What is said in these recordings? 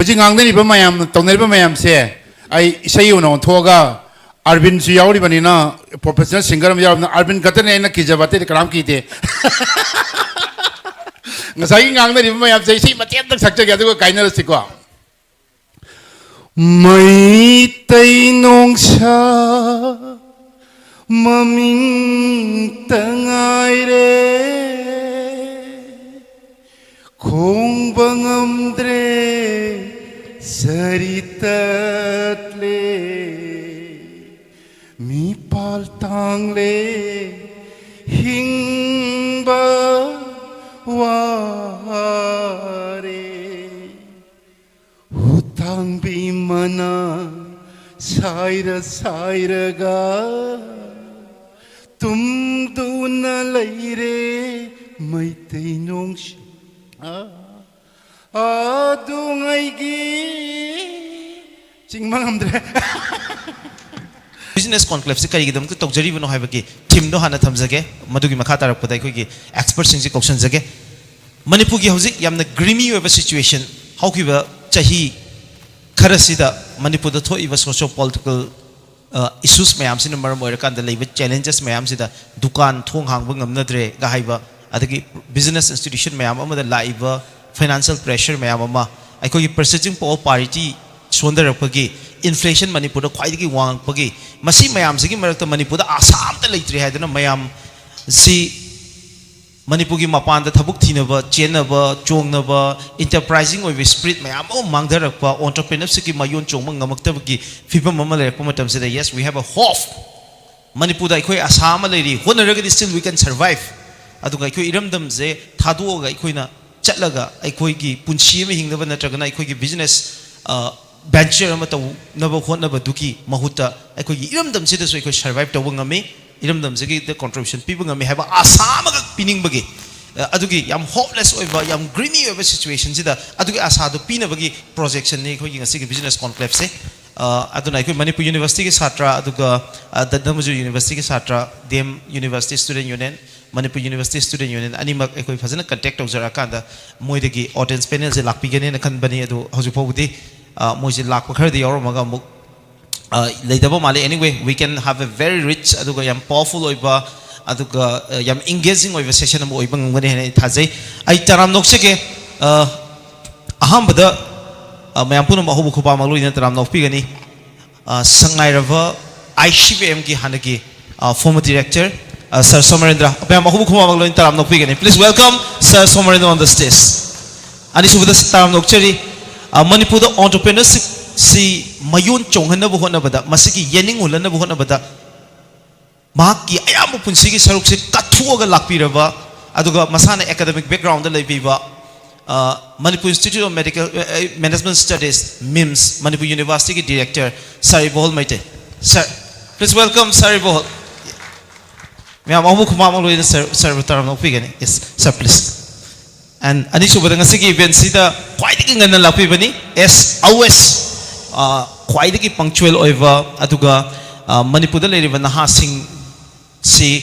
Ngang ni mayam tonel mayam se I say you know toga Arvin Ziauri Banina professional singer Arvin Katane na Kijabate Kram Kite Nasai ngang ni mayam say si Matiat Sakta Gadu Kainer Sikwa Mai tay nong sa Maming tangay re Kung bangamdre Saritatle Mi paltangle Hingba ware Hutang bimana Saira saira ga Tum du na laire May tainong siya Business conclave se kari gidam ko tokjari bano hai baki team do hana thamjage madugi makha tarak padai khoi gi expert sing ji question jage Manipur gi hojik yamna grimy oba situation how ki ba chahi kharasida Manipur da thoi ba socio political issues mayam sin maram oira kan da leiba challenges mayam sida dukan thong hang ba ngamna dre ga haiba adagi business institution mayam amada laiba financial pressure mayam ama aiko gi purchasing power parity sondarakpagi inflation Manipur da khwaidagi wangpagi masi mayam sigi marakta Manipur da asam ta leitri haidana mayam si Manipur gi mapan da thabuk thinaba chenaba chongnaba enterprising oi spirit mayam o mangdarakpa entrepreneurship gi mayon chongma ngamaktabagi fibam ama lerakpa matam sida yes we have a hope Manipur da ikoi asam leiri honaragadi still we can survive aduga ikoi iramdam je thaduoga ikoina chatlaga ikoi gi punchi ma hingnaba natragana ikoi gi business venture ama taw naba khonaba duki mahuta ikoi gi iramdam sida so ikoi survive taw ngami iramdam je gi the contribution people ngami haba asama ga pining bagi adugi yam hopeless oiba yam grimy oiba situation sida adugi asa do pinabagi projection ni ikoi gi ngasi gi business conclave se aduna ikoi Manipur University ki satra aduga Dadamaju University ki satra dem University Student Union Manipur University Student Union animak ekoi fazana contact tawjara kanda moidagi audience panel je lakpigane na khanbani adu hojupobudi moije lakpa khardi yawramaga muk leidaba male anyway we can have a very rich aduga yam powerful oiba aduga yam engaging oiba session am oiba ngani hene thajai ai taram noksege ahambada mayam puna mahubu khuba maglu ina taram nokpigani sangairava ICBM ki hanagi former director Sir Somarendra. Please welcome Sir Somarendra on the stage. And this is the Taram Nokchari. Manipur entrepreneurship si Mayun Chonghana Buhona Bada, Masiki Yening Ulana Buhona Bada, Maki Ayamu Punsiki Saruksi, Katuaga Lakpirava, Aduga Masana academic background, the Leviva, Manipur Institute of Medical Management Studies, MIMS, Manipur University Director, Sari Bohol Maite. Sir, please welcome Sari Bohol. Yes, sir, please. And Anishu with the event, Sita, quite in the Lapibani, as always, quite punctual over Aduga, Manipur, lady when the Hasing see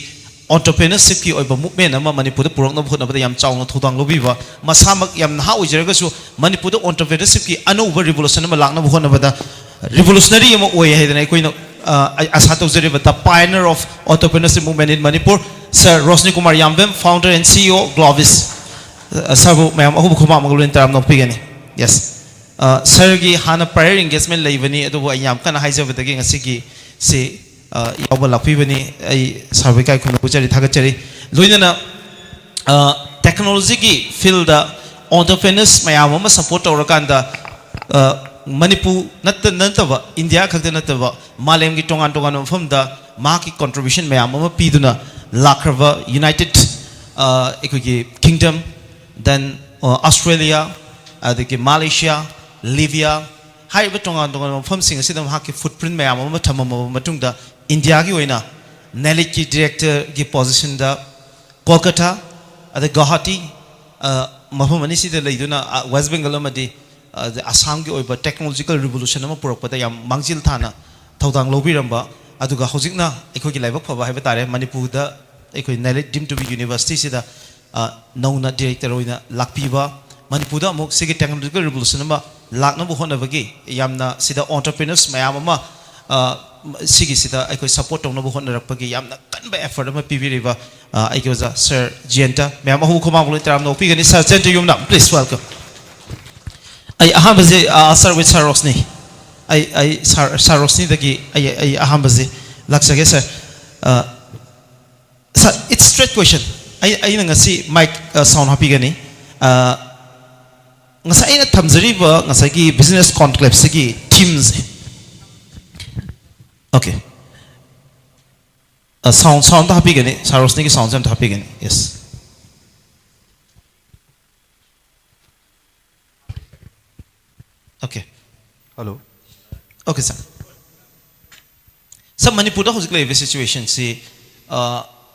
entrepreneurship over movement, Manipur, Purana Yam Chong, Tudang Lobiva, Masamak Yam How is Jergasu, Manipur entrepreneurship, an over revolution, Malana Buhonabada, revolutionary way ahead and I as the pioneer of entrepreneurship movement in Manipur, Sir Rosni Kumar Yambem, founder and CEO, Glovis. Sir, yes. Sir, Hana prior engagement Lavani, the way Yam Kana Hiza with the King Siki, say, Yabala Pivani, a Sarvika Kunapuchari Takachari, Luina technology field entrepreneurs, my Amama support Orakanda. Manipur not the Nantava, India Katanatava, Malem Gitongan Togan from the market contribution Mayamama Piduna, Lakrava, United Kingdom, then Australia, the Malaysia, Libya, High Betongan from Sing Sidam Haki footprint Mayamama Tamama Matunda, India Gioina, Neliki director give position the Kolkata, the Guwahati, Mahamanisi the Laiduna, West Bengalamadi. The Assam technological revolution of Purapata Yam Mangil Thana, Taudang Lobiramba, Aduga Hosingna, Ekoki Lava Havatare, Manipur, deemed to be university, Nauna director Lakpiva, Manipuda Mok Sigi technological revolution lakna bu hona bagi yamna sida entrepreneurs mayam ama sigi sida ai koi support tong na bu hona rak bagi yamna kan ba effort ma pivi riba ai ko za sir Jenta mayam hu khoma bu taram no pi gani sir Jenta yum na please welcome ai aham baze sir with sir Rosni ai sir Rosni dagi ai aham baze laksage sir sir it's straight question ai na ngasi mic sound happy gani ngasai na thamjariba ngasai ki business conclave sigi teams okay sound happy gani Sarosni ki sound happy gani yes okay Hello. okay sir sa Manipur da hojik lay situation si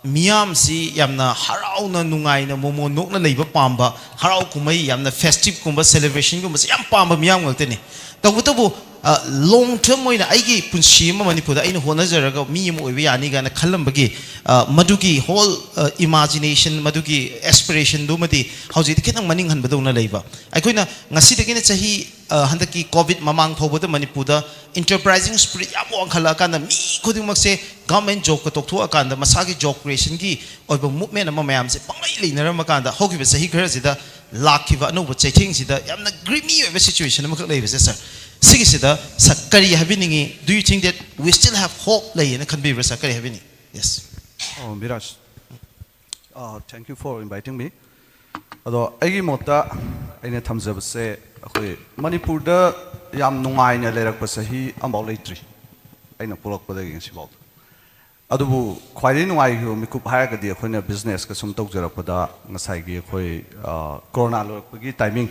miyam si yamna harau na nungai na momo nok na leiba pamba harau kumai yamna festive kumba celebration kumba yam pamba miyam ngakte ni tabu long term moina aigi punshi ma Manipur da aina hona jaraga mi mo oibe yani ga na khalam bagi madugi whole imagination madugi aspiration do mati hauji de ketang maning han badong na leiba aikoina ngasi de kine chahi handaki covid mamang phobo da Manipur da enterprising spirit yam wang khala kan mi khuding mak se government job ka tok thu akan da masagi job creation gi oiba movement ama mayam se pangai leina ma kan da hoki be sahi khara sida lakhiba no bo chething sida yamna grimy oiba situation ma khak leiba se sir sigi sida sakari happening do you think that we still have hope lay in can be sakari happening yes Oh, Miraj. Thank you for inviting me. Ado aigi mota aina thamjab se akoi Manipur da yam nungai na lerak pa sahi ambau leitri. Aina pulak pa dagi si baut. Ado bu khwairi nungai hu mikup haya ka di akoi business ka sum tok jarak pa da ngasai gi akoi corona lorak pa gi timing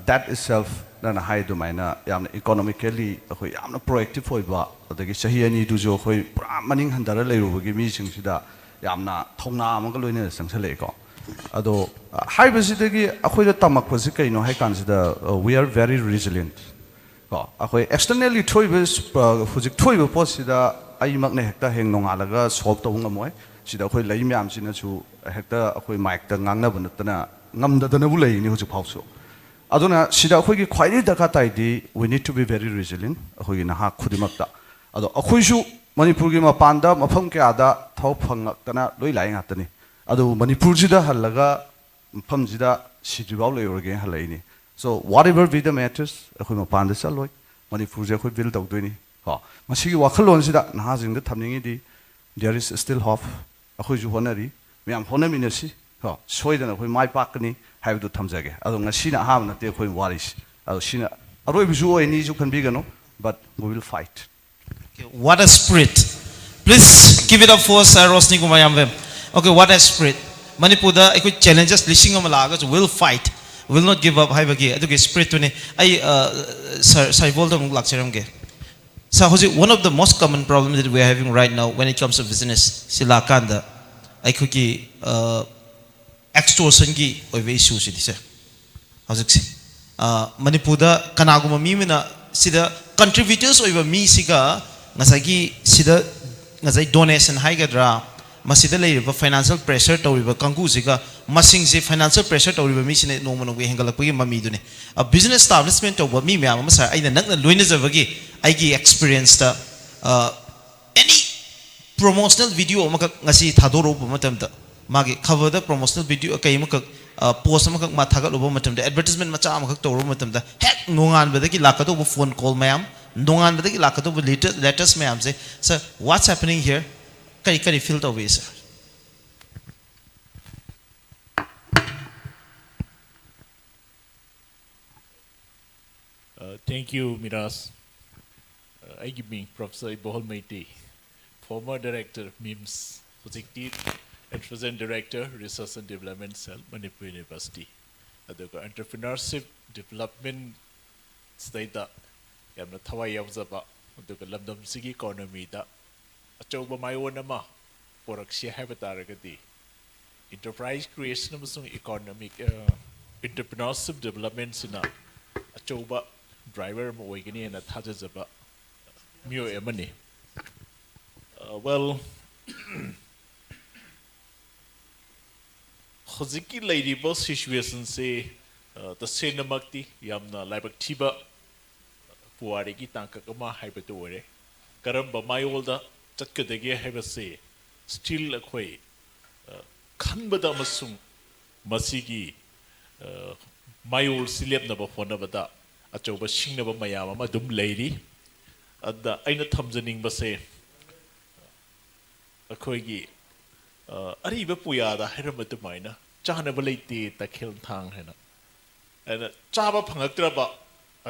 that itself na hai do maina yam economically akoi yam proactive hoi ba adagi sahi ani du jo akoi pura maning handara leiru gi mi sing sida yamna thongna amang loina sangsale ko ado hai basidagi akoi da tamak pasi kaino hai kan sida we are very resilient ko akoi externally thoi bes hujik thoi ba pos sida ai mak ne hekta heng nonga laga solve to ngamoi sida akoi lei myam sina chu hekta akoi mic ta ngangna bunatna ngamda dana bu lei ni hujik phauso aduna sida akoi gi khwairi daka taidi we need to be very resilient akoi gi na ha khudimakta ado akoi su Manipur gi mapanda mafam ke ada thau phangakna loi lai ngatani ado Manipur jida halaga mafam jida sijibaw lei orge halaini so whatever be the matters akoi mapanda saloi Manipur je akoi build tawdoi ni ha masi gi wakhalon sida na jing da thamningi di there is still hope akoi ju honari myam honami na si ha soidana akoi mai pakni haidu thamjage ado ngasina ha na te akoi waris ado sina aroi bisu oi ni ju kan bigano but we will fight. Okay, what a spirit. Please give it up for Sir Rosni Kumayamvem. Okay, what a spirit. Manipur da I could challenges lishing amalagas will fight. Will not give up. Hai bagi. Aduke spirit to ne. I Sir Voldam lakcharamge. So one of the most common problems that we are having right now when it comes to business silakanda I could gi extortion gi oive issue si dise. How's Manipur da kanaguma mimina sida contributors oiva mi siga ngasagi sida ngasai donation haigadra masida leiba financial pressure tawriba kangu siga masing se financial pressure tawriba mi sine no mono we hengalakpagi mami dune a business establishment of mi myam ma sa aina nakna loina javagi aigi experience ta any promotional video amaka ngasi thadoro matamda magi cover the promotional video kai maka post amaka ma thagaloba matamda advertisement macha amaka tawro matamda hek nongan badagi lakado phone call mayam nongan badagi lakado letters mayam say sir what's happening here kari feel the way sir Thank you, Miras. I give me Professor Ibohol Meiti, former director, MIMS, Projective and present director, Research and Development Cell, Manipur University. Entrepreneurship development state that yamna thawai yawzaba aduga lamdam sigi economy da achauba mayonama poraksya habataragadi enterprise creation amasung economic entrepreneurship development sina achauba driver mo oigani na thajajaba mio emani well hojiki ladibo situation se तसेनमक्ति यामना लाइबक थिबा पुवारेगी तांककमा हाइबतु ओरे करम्बा मायोलदा चटकदगे हाइबसे still अखोई खनबदा मसुम मसीगी मायोल सिलेबनबा होनबदा अचौबा सिंगनबा मयाम अमा दुम लेरी अदा अइना थमजनिंगबसे अखोईगी अरीबा पुयादा हाइरमदुमाइना चाहनबा लेते तखेल थांग हैना and chaba phangaktraba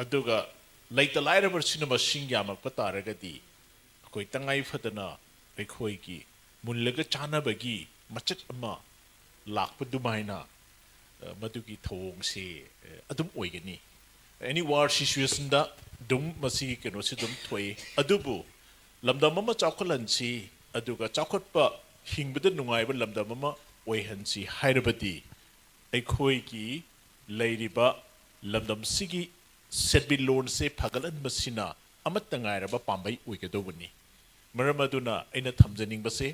aduga laita lairabar sinama singyamak pataragadi akoi tangai phadana ekhoi ki mullaga chana bagi machat ama lakpa dumaina madugi thong se adum oigani any war situation da dum masi keno se dum thoi adubu lamdam ama chawkhalan si aduga chawkhatpa hingbada nungai ba lamdam ama oihan si hairabadi ekhoi ki लेरिबा लमदम सिगी सेटबी लोन से फगलन मसिना अमत तंगायरबा पांबई उइगदोबनी मरमदुना अइना थमजनिंग बसे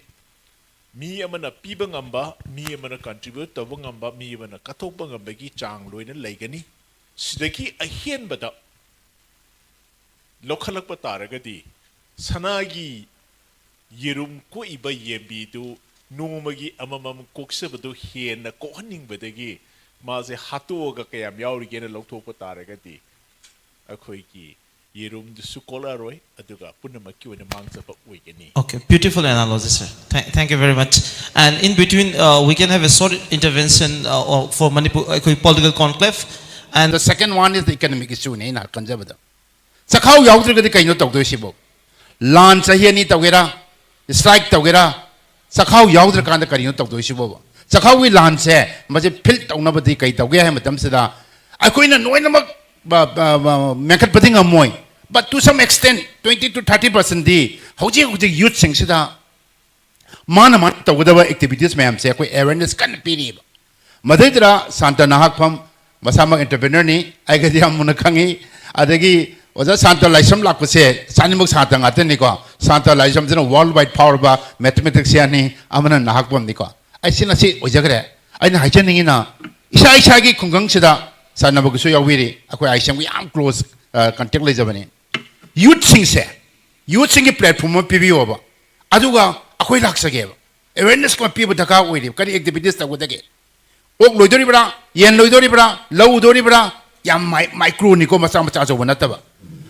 मी अमना पीबा ngamba मी अमना contribute तब ngamba मी अमना कथोपा ngambagi चांग लोइना लेगनी सिदकी अहेनबदा लोखलकपा तारगदी सनागी येरुम को इबा येबीदु नोमगी अममम कोक्सबदु हेन कोहनिंगबदगी माजे हातोगा कयाम यावरिगेना लौथोप तारगदी अखोइकी येरुम दुसु कोलारोय अदुगा पुनमकी वना मांगजबा ओइगनी. Okay, beautiful analogy, sir. Thank you very much. And in between, we can have a short intervention for Manipur political conclave. And the second one is the economic issue ne na kanjabada sakhau yaudrigadi kaino tawdo sibo lan chahi ni tawgera strike tawgera sakhau yaudrakanda karino tawdo sibo sakhau wi lan se maje fil tawnabadi kai tawge ha matam sida akoina noinamak mekat pading amoy but to some extent 20 to 30% di hoji youth sing sida mana man tawgada activities mayam se koi awareness kan piri madidra santa nahak pham masama entrepreneur ni aigadi amuna khangi adagi oja santa laisam lakuse sanimuk santa ngate ni ko santa laisam jena worldwide power ba mathematics ya ni amana nahak pham ni ko aisina si ojagre aina haichaningi na isa gi khungang sida sanabu su yawiri akoi aisam gi am close contact le jabani youth sing gi platform pbi oba aduga akoi laksage awareness ko pbi daka oiri kari activities ta godage ok loidoribra yen loidoribra loudoribra yam micro ni ko masa macha jo banataba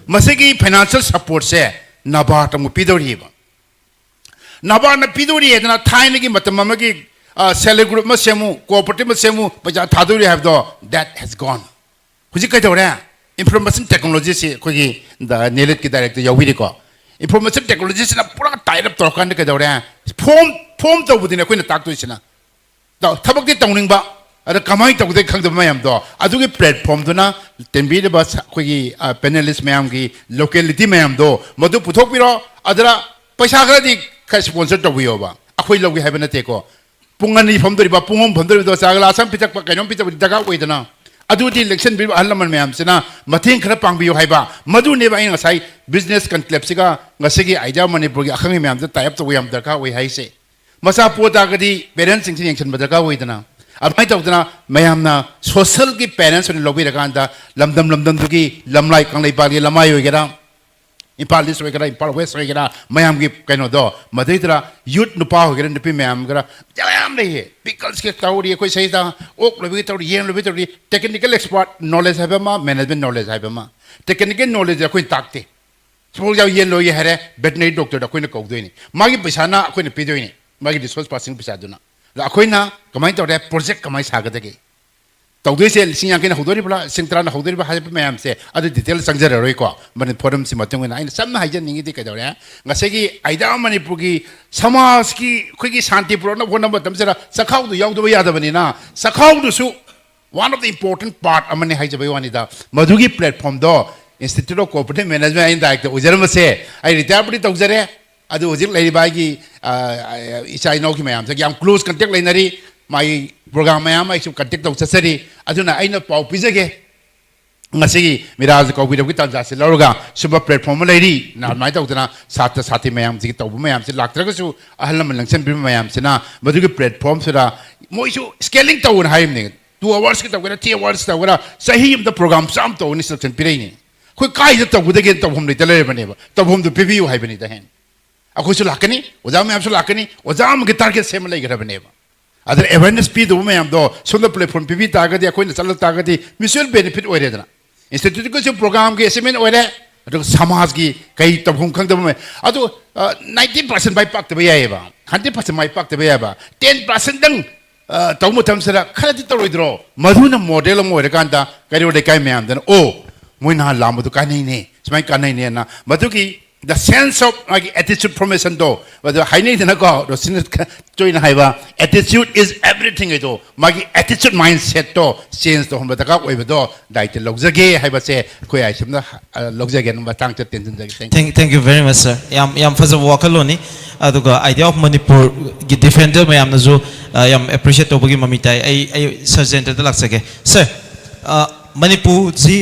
masigi financial support se nabat mu pidoriba nabat na pidori edna thaine gi matamama gi self group ma semu cooperative ma semu baja thadori have the that has gone huji kai dore information technology se ko gi the nelit ki director yawiri ko information technology se na pura tie up to kan kai dore form to budina ko na tak to sina थबक दे तौनिंग बा अरे कमाई तौदे खंग मयाम दो अदुगे platform दुना तेंबी दे बस कोई panelist मयाम की locality मयाम दो मधु पुथोक पिरो अदरा पैसा खरदी ख स्पॉन्सर तौबियो बा अखोई लोगे हैबे नते को पुंगनी फमदरि बा पुंगम फमदरि दो चागला सम पितक पा कैनोम पितक दगा ओइदना अदुदी इलेक्शन बि हलमन मयाम सिना मथिंग खरा पांगबियो हैबा मधु ने बा इन साइ बिजनेस कॉन्क्लेव सिगा ngasiगी आइडिया मणिपुर की अखंगी मयाम द टाइप तो यम दरका ओइ हाइसे मसा पोतागदी पेरेंट्स सिंग यंगसन बदका होइदना अबाइ तौदना मयामना सोशल की पेरेंट्स ने lobby रकांदा लमदम दुगी लमलाई कंगलै Pali लमाय होइगेरा Imphal this होइगेरा Imphal waste होइगेरा मयाम की कैनो दो मदैदरा यूथ नुपा होइगेरा नुपि मयाम गरा जयाम नहीं है पिकल्स के तौरी कोई सही था ओक लोबि तौरी येन लोबि तौरी टेक्निकल एक्सपर्ट नॉलेज है बमा मैनेजमेंट नॉलेज है बमा टेक्निकल नॉलेज कोई ताकते सपोज जाव येन लोय हरे वेटनरी डॉक्टर दा कोई न कौदोइनी मागी पैसाना कोई न पिदोइनी मागी रिसोर्स पासिंग पैसा दुना अखोइना कमाई तौरे प्रोजेक्ट कमाई सागदगे तौदोइसे लिसिंग याकेन हौदोरिबला सिंगत्राना हौदोरिबा हाइब मयाम से अदु डिटेल संगजररोय को मन फोरम सि मतंगना आइन सम हाइजन निंगी दे कदौरे ngasegi आइदा मणिपुर की समाज की खोगी शांति पुरन होना मतम से सखाउ दु याउदो यादबनिना सखाउ दुसु one of the important part amane हाइजबय वानिदा मधुगी प्लेटफॉर्म दो इंस्टीट्यूट ऑफ कोऑपरेटिव मैनेजमेंट आइन डायरेक्टर उजरम से आई रिटायर बडी तौजरे अदु होजिक लेबागी इसाई नौ की मैम से याम क्लोज कांटेक्ट लेनरी माई प्रोग्राम मैम आई सब कांटेक्ट तौ ससरी अदुना आइना पाउ पिजगे ngasiगी मिराज कोविड की तंजा से लौरगा सुब प्लेटफॉर्म लेरी ना माइ तौदना साथ साथी मैम से तौ मैम से लाक्त्रगसु अहलम लंगसन बि मैम से ना मधुगी प्लेटफॉर्म सेरा मोइसु स्केलिंग तौन हाइम ने 2 hours ki tawgera 3 hours tawgera sahi am the program sam to ni selection pirei khoi kai da tawgu de gen tawhom le tale bane ba tawhom du pibiu hai bani da hen akoi su lakani oja me am su lakani oja am ki target sem lai gra bane ba adar awareness pi do me am do sunda platform pibi ta ga di akoi na chal ta ga di mutual benefit oire da institute ko se program ke semen oire adu samaj ki kai tawhom khang da me adu 90% bai pak ta ba ya ba 100% bai pak ta ba ya ba 10% dang tau mu tham sara khara di tawoi dro madhuna model mo oire kan da kai ro de kai me am da o moina lam du ka nei ne smai ka nei ne na madu ki the sense of like attitude formation do but the high na ko do sin join haiba attitude is everything do magi attitude mindset to change to hom ta ka oi do dai te logjage haiba se khoi ai simna logjage na tang te tension jage thank you very much sir yam faza wakaloni aduga idea of manipur gi defender mayam na jo yam appreciate to bagi mamitai ai sergeant da laksage sir manipur ji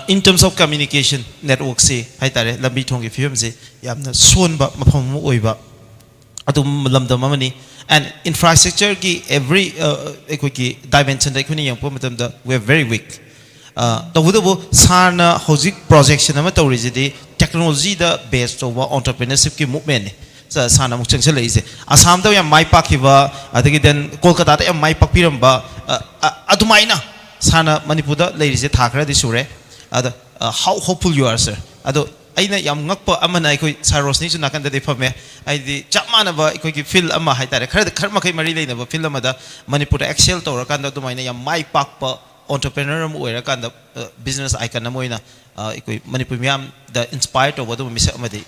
in terms of communication network se hai tare lambi thong gi film se yamna son ba mafam mu oi ba atu lamda mamani and infrastructure ki every ekoi ki dimension da ekoni yang po matam da we are very weak to wudo sana hozik projection ama to rigidi technology da based over entrepreneurship ki movement ne sa sana muk chang chalai se asam da yam mai pak ki ba adagi then kolkata da yam mai pak piram ba adumaina sana manipur da lei se thakra di sure how hopeful you are sir ado aina yam ngakpa amana ikoi saros ni chu nakan da defame ai di chamana ba ikoi ki feel ama hai tare khar ma kai mari leina ba feel ama da manipur excel to ra kan da tu maina yam mai pak pa entrepreneur mu era kan da business icon na moina ikoi manipur miam da inspired to bodu mi ama di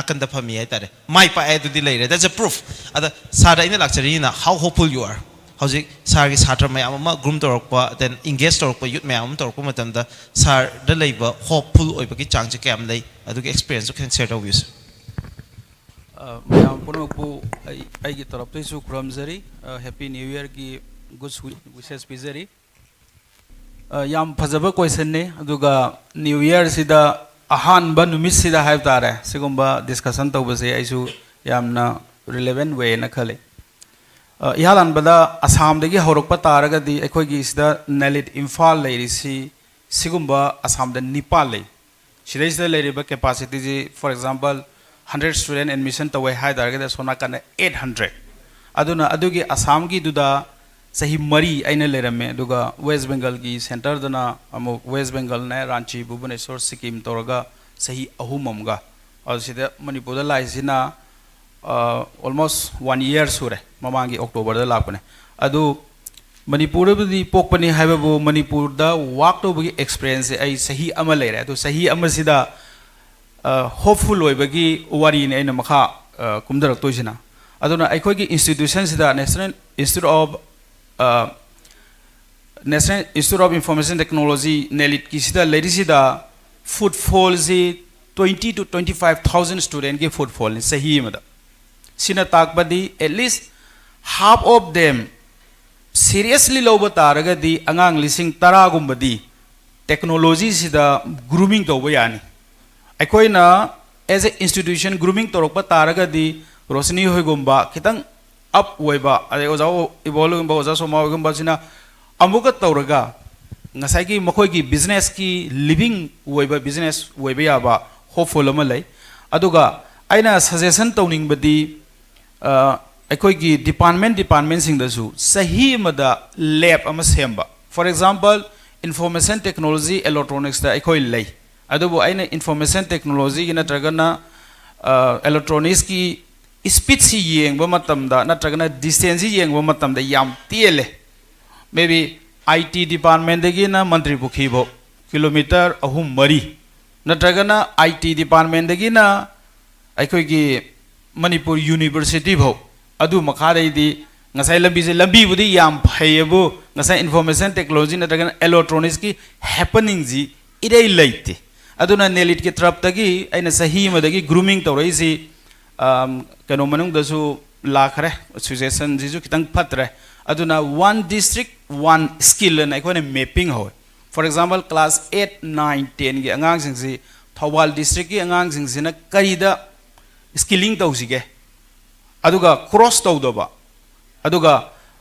nakan da phami hai tare mai pa ai du di leire that's a proof ada sada ina luxury na how hopeful you are howji sar gi satra mayam ama groom torokpa then engage torokpa youth mayam torokpa matam da sar da leiba hopeful oiba ki chang che kam lei adu ki experience can share with you mayam puno pu ai gi tarap te su kramzari happy new year gi good wishes pizari yam phajaba question ne aduga new year sida ahan ba numit sida have tare sigumba discussion tawbase ai su yamna relevant way na khale ihalan bada asam degi horokpa taraga di ekoi gi sida nalit imphal leirisi sigumba asam da nipal lei sidai sida leiriba capacity ji for example 100 student admission tawai hai taraga da sona kana 800 aduna adugi asam gi duda sahi mari aina lerame duga west bengal gi center dana amo west bengal na ranchi bhubaneswar sikkim toraga sahi ahumamga asida manipur da laisina almost 1 year sure mamangi october da lakune adu manipur di pokpani haibabu manipur da walk to bagi experience ai sahi ama lere adu sahi ama sida hopeful oibagi wari ne aina makha kumdarak toisina aduna aikoi gi institution sida national institute of information technology nelit ki sida lady sida footfall ji 20 to 25000 student ge footfall ni sahi mada sina takbadi at least half of them seriously loba taraga di angang lising tara gumbadi technology sida grooming to bayani aikoi na as a institution grooming torokpa taraga di rosni hoi gumba kitang up waiba ade oja evolve gumba oja soma gumba sina amuga toraga ngasai ki makoi ki business ki living waiba business waiba ya ba hopeful amalai aduga aina suggestion towning badi aikoi ki department sing da su sahi mada lab ama semba for example information technology electronics da aikoi lei adubo aina information technology gi natragana electronics ki speed si yengba matam da natragana distance yengba matam da yam tiele maybe IT department dagi na mantri bukhibo kilometer ahum mari natragana IT department dagi na aikoi ki manipur university bho adu makhadai di ngasai lambi je lambi budi yam phayebu ngasai information technology natragana electronics ki happening ji idai leite aduna nelit ki trap tagi aina sahi madagi grooming tawrai si kano manung dasu lakhre suggestion ji ju kitang phatre aduna one district one skill na ikone mapping ho for example class 8 9 10 gi angang sing si thawal district gi angang sing sina karida skilling tawsige aduga cross tawdoba aduga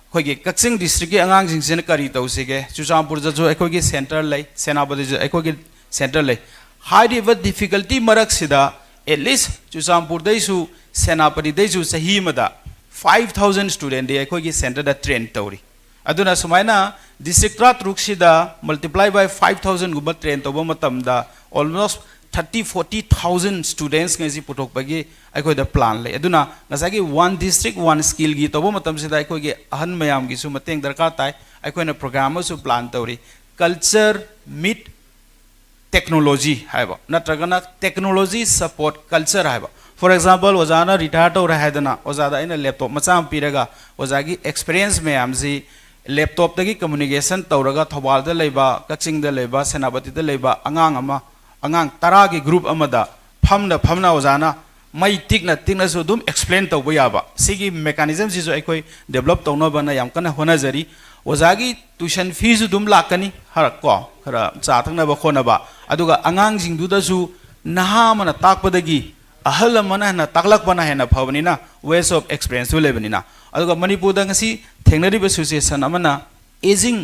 ꯑꯩꯈꯣꯏꯒꯤ ꯀꯛꯆꯤꯡ ꯗꯤꯁꯇ꯭ꯔꯤꯛꯀꯤ ꯑꯉꯥꯡꯁꯤꯡꯁꯤꯅ ꯀꯔꯤ ꯇꯧꯁꯤꯒꯦ ꯆꯨꯔꯆꯥꯟꯄꯨꯔꯗꯁꯨ ꯑꯩꯈꯣꯏꯒꯤ centre ꯂꯩ ꯁꯦꯅꯥꯄꯇꯤꯗꯁꯨ ꯑꯩꯈꯣꯏꯒꯤ centre ꯂꯩ ꯍꯥꯏꯔꯤꯕ ꯗꯤꯐꯤꯀꯜꯇꯤ ꯃꯔꯛꯁꯤꯗ at least ꯆꯨꯔꯆꯥꯟꯄꯨꯔꯗꯩꯁꯨ ꯁꯦꯅꯥꯄꯇꯤꯗꯩꯁꯨ ꯆꯍꯤ ꯑꯃꯗ 5,000 ꯁ꯭ꯇꯨꯗꯦꯟꯗꯤ ꯑꯩꯈꯣꯏꯒꯤ ꯁꯦꯟꯇꯔꯗ ꯇ꯭ꯔꯦꯟ ꯇꯧꯔꯤ ꯑꯗꯨꯅ ꯁꯨꯃꯥꯏꯅ ꯗꯤꯁꯇ꯭ꯔꯤꯛ 13ꯁꯤꯗ ꯃꯜꯇꯤꯄ꯭ꯂꯥꯏ ꯕꯥꯏ 5,000 ꯒꯨꯝꯕ ꯇ꯭ꯔꯦꯟ ꯇꯧꯕ ꯃꯇꯝꯗ almost 30-40,000 students ngasi puthok bagi aikoi da plan le aduna ngasagi one district one skill gi tobo matam sida aikoi gi ahan mayam gi su mateng darkar tai aikoi na program su plan tawri culture meet technology haiba natragana technology support culture haiba for example ozana retire to rahadana ozada ina laptop macham piraga ozagi experience mayam ji laptop dagi communication tawraga thobal da leiba kaching da leiba senapati da leiba angang ama angang taragi group amada phamna ozana mai tikna so dum explain tawba yaba sigi mechanism ji jo aikoi develop tawna bana yam kana hona jari ozagi tuition fees dum lakani har ko khara cha thangna ba khona ba aduga angang jing du da su naha mana takpadagi ahal mana na taklak bana hena phawani na ways of experience to lebani na aduga manipur da ngasi thengnari ba association amana aging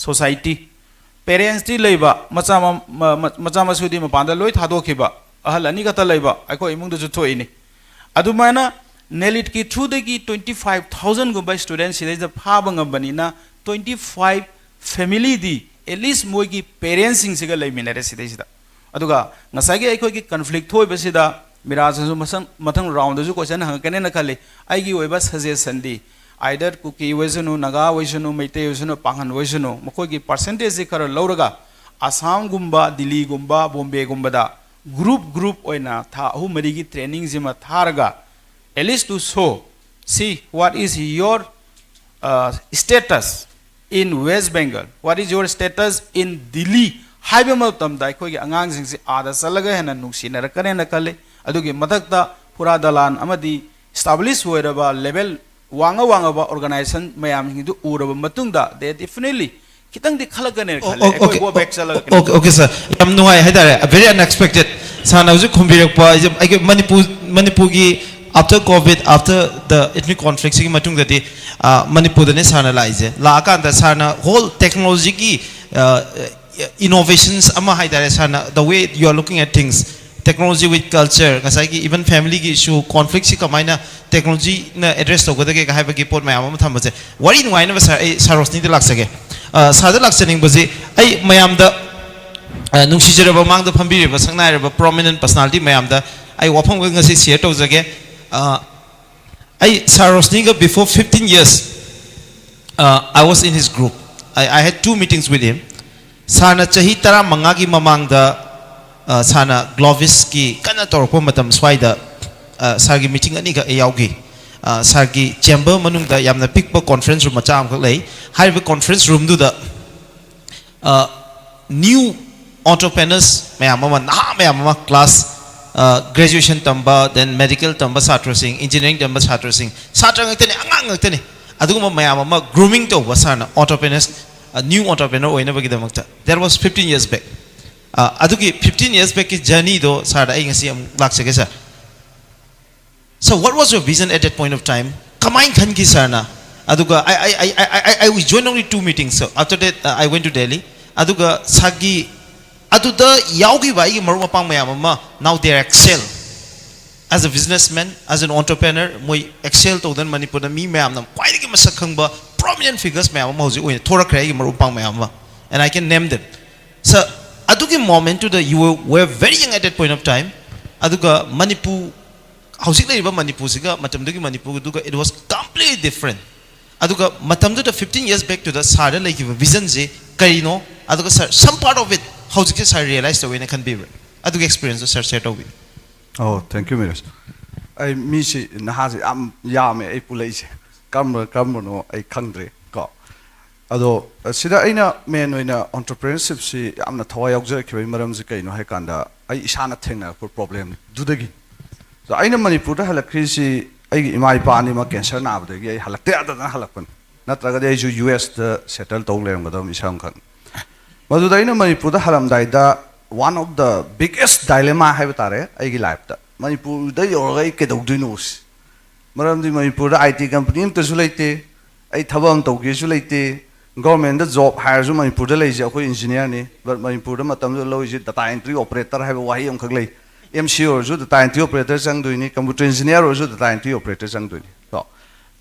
society parents ti leiba macha masudi mapanda loi thadokhiba ahal ani gata leiba aiko imung du chu thoini adumana nelit ki through the ki 25,000 gumba students sidai da phaba ngambani na 25 family di at least moi ki parents sing siga leiminare sidai sida aduga ngasagi aiko ki conflict thoi ba sida miraj su mathang round ju question hangkane na khale ai gi oiba suggestion di either kuki wesunu naga wesunu meite wesunu panghan wesunu mokoi gi percentage khara lauraga assam gumba delhi gumba bombay gumba da group oina tha ahu mari gi training jima tharaga at least to show see what is your status in west bengal what is your status in delhi haiba matam da koi gi angang sing si ada salaga hena nuksina rakane na kale adugi madakta pura dalan amadi establish hoiraba level wanga ba organization mayam hindu uraba matungda they definitely kitang di khalagane khale ekoi go back chala okay sir yam nuai haidare very unexpected sana uju khumbirak pa ai manipur gi after covid after the ethnic conflict gi matungda di manipur dane sana laije la kan da sana whole technology gi innovations ama haidare sana the way you are looking at things technology with culture kasai even family ki issue conflict si kamaina technology na address to godage ka haiba ki pot mayam am thamase wari nuai na sir ai sarosni de laksage sada laksening baji ai mayam da nungsi jeraba mang da phambi ba sangnai ba prominent personality mayam da ai wafam ga ngasi share to jage ai sarosni ga before 15 years I was in his group I had 2 meetings with him sana chahi tara manga gi mamang da sana glovis ki kana torpo matam swaida sargi meeting ani ga yaugi sargi chamber manung da yamna pikpa conference room macha am lei haiba conference room du da new entrepreneurs mayamama class graduation tamba then medical tamba satra sing engineering tamba satra sing satra ngakte ni angang ngakte ni aduguma mayamama grooming to wasana entrepreneurs new entrepreneur oina bagi damakta there was 15 years back adugi 15 years back ki journey do sada ai ngasi am laksage sir so what was your vision at that point of time kamain khan ki sarna aduga I we joined only 2 meetings so after that I went to Delhi aduga sagi aduda yaugi ba ai maru mapang mayam ma now they excel as a businessman as an entrepreneur moi excel to dan manipur da mi mayam nam kwai gi masak khangba prominent figures mayam ma hoji oina thora krai gi maru pang mayam ma and I can name them so adugi moment to the you were very young at that point of time aduga manipur housing la manipur siga matam dugi manipur duga it was completely different aduga matam du 15 years back to the sada like vision je karino aduga sir some part of it how did you realize the way can be aduga experience sir share to with oh thank you miras ai mi si na ha si am ya me ai pulai se kam no ai khangdre ko ado sida aina men oina entrepreneurship si amna thawai yaujare khoi maram ji kaino hai kanda ai isana thengna problem dudagi so aina manipur da halakri si ai imai pa ni ma cancer na abdagi ai halakte adana halakpan natraga de ju US da settle to lem gadam isam khan madu da aina manipur da halam dai da one of the biggest dilemma hai batare ai gi life da manipur da yorgai ke dogdinus maram di manipur da IT company imta sulite ai thabam tawgesu leite government da job hire su Manipur da leije akoi engineer ni but Manipur da matam da loije data entry operator hai wahi am khaglei MCO ju data entry operator sang doini computer engineer ju data entry operator sang doini to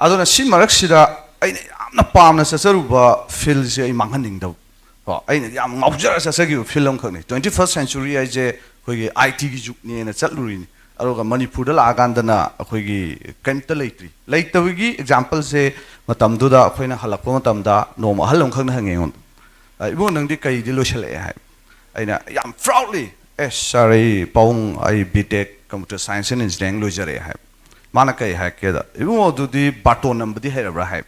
aduna sin marak sida ai yamna pamna sasaruba field se ai manghaning da to ai yam ngawjara sasagi film khani 21st century ai je khoi IT gi juk ni na chaluri ni aroga Manipur da la gandana khoi gi kenta leitri leitawigi example se matam du da khoina halakpa matam da nom halong khang na hangengon ibu nang di kai di lo chale hai aina yam proudly sorry paung ai BTech computer science and engineering lo jare hai mana kai hai ke da ibu du di baton nam di hai ra hai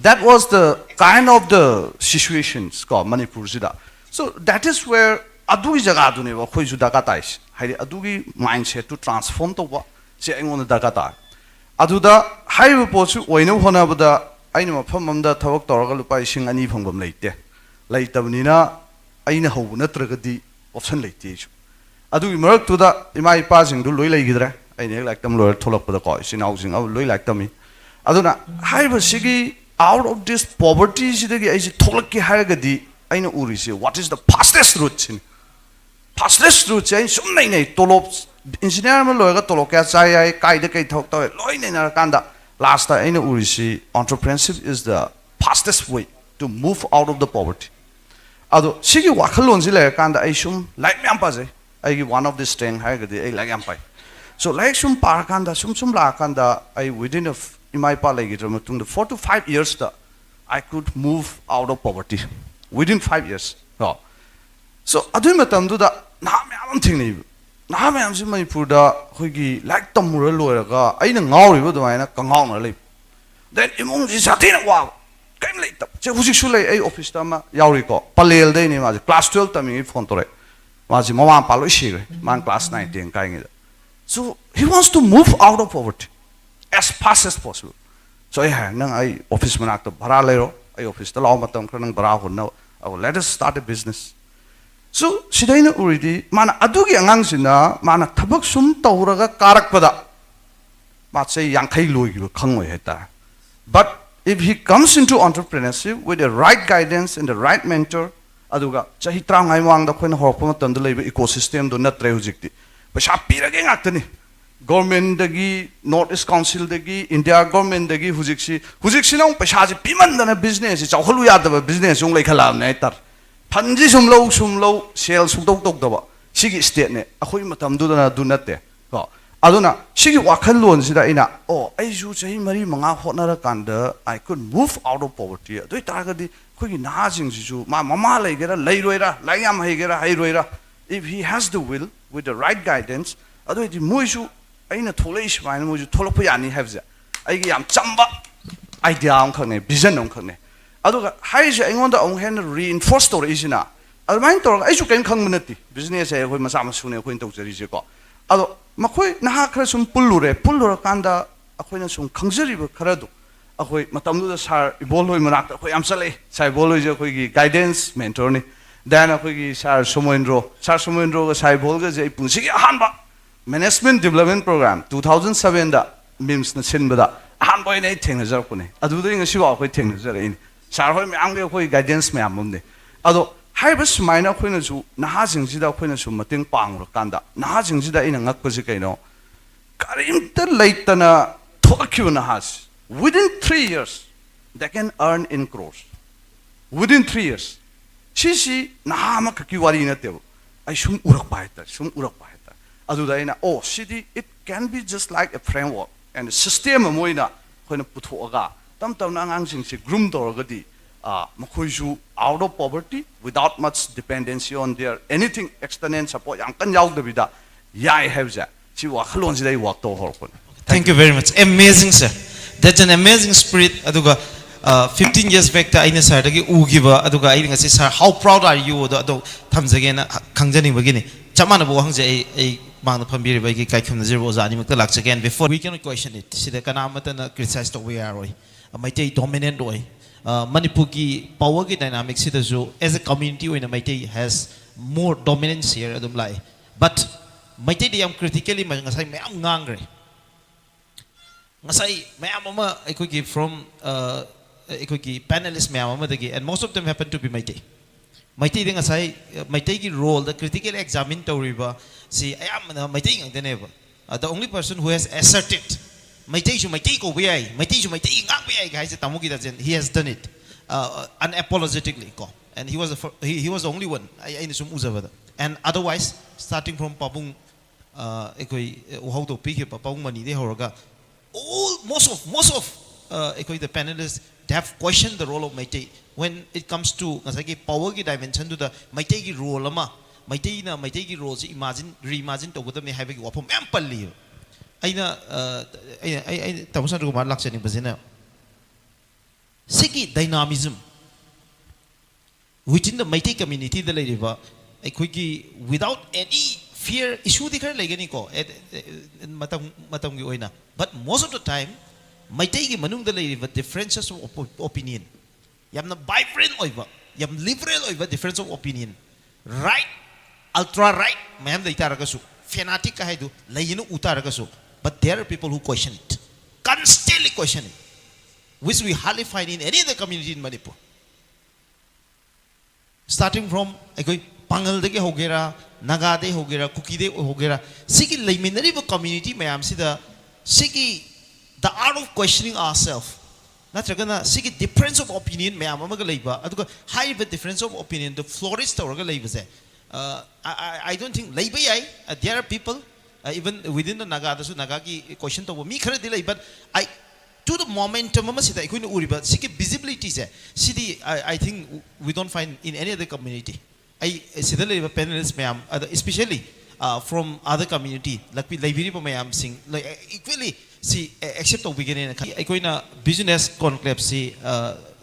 that was the kind of the situations called Manipur sida so that is where adu jaga du ne ba khoi ju da ka tais hai adu gi mindset to transform to ba se engon da ka ta aduda haibu pochu oinu honabada aina mafam amda thawak toraga lupa ising ani phangam leite leitabnina aina hobu natragadi option leite chu adu imarak tuda imai pa jing du loi leigidra aina like tam lawyer tholakpada ko sinau jing au loi like tami aduna haibu sigi out of this poverty sidagi ai tholak ki haragadi aina uri se what is the fastest route fastest route ai sum nei nei tolop engineer ma loiga tolo kya chai ai kai de kai thok toy loi nei na kanda last time aina urisi entrepreneurship is the fastest way to move out of the poverty ado sigi wakhalon ji le kanda ai sum like myam pa je ai gi one of the strength ha ga de ai like yam pai so like sum par kanda sum la kanda ai within of imai pa like it matung the 4 to 5 years da I could move out of poverty within 5 years so adu matam du da na myam thing nei na myam si Manipur da hoigi like tamura loiraga aina ngauri do aina kangaw na le then imong ji sathina wa kaim le tap che husik su le ai office ta ma yauri ko palel dei ni ma class 12 tami phone tore ma ji mama pa lo shi man class 9 10 kai ngi so he wants to move out of poverty as fast as possible so ai nang ai office manak to bhara le ro ai office ta law matam khra nang bhara hun na let us start a business so sidaina uridi mana adugi angang sina mana thabak sum tawraga karakpada ma sei yankhai loigiba khangoi heta but if he comes into entrepreneurship with the right guidance and the right mentor aduga chahi trangai wang da khoina horpa matam da leiba ecosystem do natre hujikti paisa pirage ngaktani government dagi North East Council dagi India government dagi hujiksi nang paisa ji pimandana business chawhalu yadaba business ung leikhala na tar Panji sumlow sales tok daba sigi state ne akhoi matam du na du natte ko aduna sigi wakhal lon sida ina ai ju chahi mari manga hotna ra kanda I could move out of poverty doi targadi khoi gi na jing ju mama leigera leiroira laiam haigera hairoira if he has the will with the right guidance adoi di moisu aina tholei shmaina moisu tholokpa yani habja ai gi yam chamba idea ang khane vision ang khane aduga haije aingonda ong hen reinforce to isina almain to ai su ken khang manati business ai khoi masa ma sune khoi tawjari je ko ado makhoi naha khra sum pullure kanda akhoi na sum khangjari ba khara do akhoi matam du da sar iboloi manak akhoi am chale sai boloi je khoi gi guidance mentor ni dan akhoi gi sar somoindro ga sai bol ga je punsi gi han ba management development program 2007 da mims na sin ba da han boy nei theng na jar ko ne adu de ngi siwa akhoi theng na jar in sar hoi me ang ge khoi guidance me am ne ado haiba sumaina khoina ju naha jingji da khoina su mating pang ro kanda naha jingji da ina ngak ko ji kaino karim ta leitana thokyu nahas within 3 years they can earn in crores within 3 years shi naha ma ka ki wari na te ai sum urak pa heta adu da ina city it can be just like a framework and a system moina khoina puthoga tam tam na ngang sing si groom dorgadi makhoisu out of poverty without much dependency on their anything external support yang kan yaw da bida yai habja si wa khalon si dai wa to hor kon Thank you very much. Amazing, sir. That's an amazing spirit. Aduga 15 years back ta aina sir dagi ugiba aduga ai ngasi sir how proud are you ado thamjage na khangjani bagini chamana bo hangje ai mangna phambiri bagi kai khumna zero zani makta lakse again before we can question it sida kana mata na criticize to we are maitai dominant oi Manipur ki power ki dynamics sida jo as a community oina maitai has more dominance here adum lai but maitai de yam critically ma ngasai mayam ngangre ngasai mayam ama aikogi from aikogi panelists mayam ama dagi, and most of them happen to be Maitai. Maitai ding ngasai Maitai ki role the critical examine tawriba si ayam Maitai ang deneba. The only person who has asserted Maitai shu Maitai ko biyai, Maitai shu Maitai ngang biyai guys tamugi dazen, he has done it unapologetically ko, and he was he was the only one ay ni sum uzavada. And otherwise starting from Papung ekoi how to pick Papung mani de horaga, all most of the panelists, they have questioned the role of Maitai when it comes to ngasagi power ki dimension to the Maitai ki role ama Maitai ki role si reimagine to gudam ni habi ki wapom yam palli aina ai tamusan ru man lakchani bazina siki dynamism within the Maitai community the leriba aikogi without any fear issue dikhar legani ko matam gi oina, but most of the time Maitai gi manung da leriba differences of opinion yamna vibrant oiba yam liberal oiba difference of opinion, right, ultra right mayam da itaragasu fanatic ka haidu layinu utaragasu, but there are people who question it, constantly question it, which we hardly find in any other community in Manipur. Starting from Pangal de Hogera, Naga de Hogera, Kuki de Hogera, Siki Layminariba community, mayam sida Siki the art of questioning ourselves. Not Siki difference of opinion, mayam Amagaleba, high difference of opinion, the florist or Galabase. I don't think Laybay, there are people, even within the Naga, the Nagaki question to me, but to the momentum, Siki visibility, I think we don't find in any other community. I see the panelists, ma'am, especially from other community, like Liberia, ma'am, sing like equally see except of beginning. I go in a business conclave, see,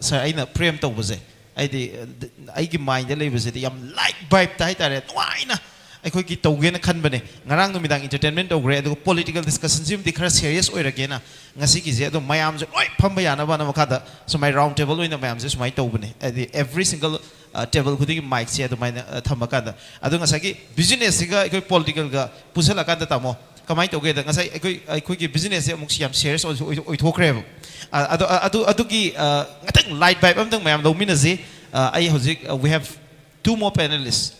sir, I know preempt was it. I give mind the labels, I'm like by tight at wine. I could get to win a company. Narang midang entertainment or grade political discussions in the serious or again. Nasiki Zedo, my arms, right, Pambayana, Vanavakada. So my round table in the mams is my tobin. Every single table could give mics here to my Tamakada. I don't know, business, political, Pusala Tamo. Come together. I could give business Muxiam shares or to crave. Aduki, I think light by Ma'am Dominazi. We have two more panelists.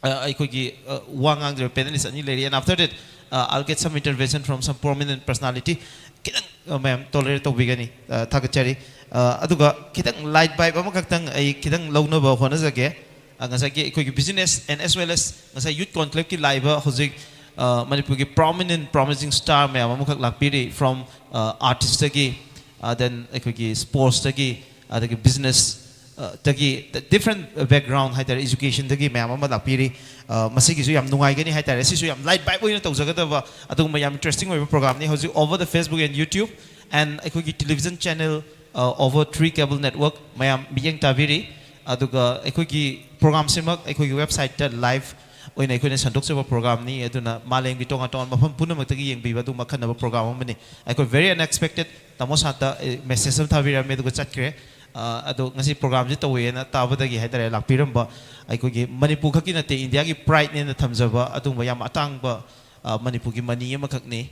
I could give one under panelists and after that, I'll get some intervention from some prominent personality. Ma'am, tolerate to Bigani, Takachari. Aduga, Kitang light by Bamakatang, a Kitang Lognova Honazake, and as I get business and as well as a youth conclave live, Jose Manipur prominent, promising star, Ma'am Lakpiri from artists, then I could give sports, the business. The different background had their education the game Mamma Piri Masiki Yam Nungagani had their SSU light by way to Zagatava Adumayam interesting program over the Facebook and YouTube, and I could get television channel over 3 cable network Mayam Biyang Taviri Aduga I could get program simak I could website live when I couldn't send program ni Aduna Malang Bitongaton Punamatagi and Biba Makanava program I could very unexpected Tamosata message of Tavira made good chat ado ngasi program ji tawe na tabadagi haidare lakpiramba aikogi Manipur khaki nate India gi pride ne na thamjaba adungba yam atang ba Manipur gi mani ama khakne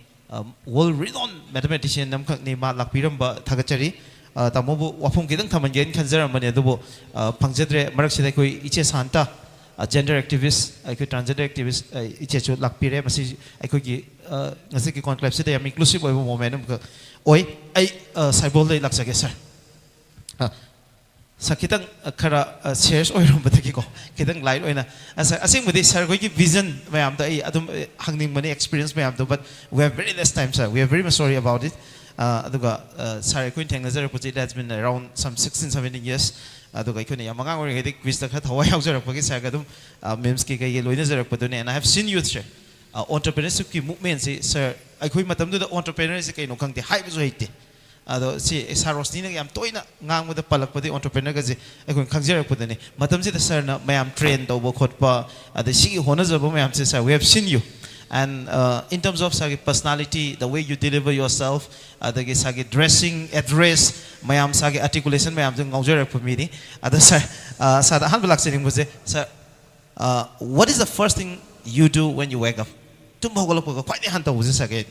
world renowned mathematician nam khakne ma lakpiramba thagachari tamobu wafum kidang thamangen khanjara mane adubo phangjadre marak sida koi iche santa gender activist aikoi transgender activist iche chu lakpire masi aikogi ngasi ki conclave sida yam inclusive oibo moment oi ai saibol dei laksage sir Sakitang Kara shares or Batako, Kitang light or as I think with this Sargoki vision, ma'am, the hanging money experience, ma'am, but we have very less time, sir. We are very much sorry about it. Aduga Sarah Quintan that's been around some 16, 17 years. Aduga Yamanga or Hedik Vista Hawaii House of Pakisagadum, Mimski Luinazar and I have seen youth share. Entrepreneurship movement, sir. I quit Matam to the entrepreneurs, no Kanti, high was 80. Si Sarostina yam toina ngang with the palakpati entrepreneur gazi ekon khangjara pudani matamji the sir na mayam train to khotpa the sigi honas of mayam sir we have seen you, and in terms of sagi personality, the way you deliver yourself, the sagi dressing address mayam sagi articulation mayam jung ngaujara pumini ada sir sada han balak sering buse sir what is the first thing you do when you wake up tum hogolo ko kwai han to buse sagi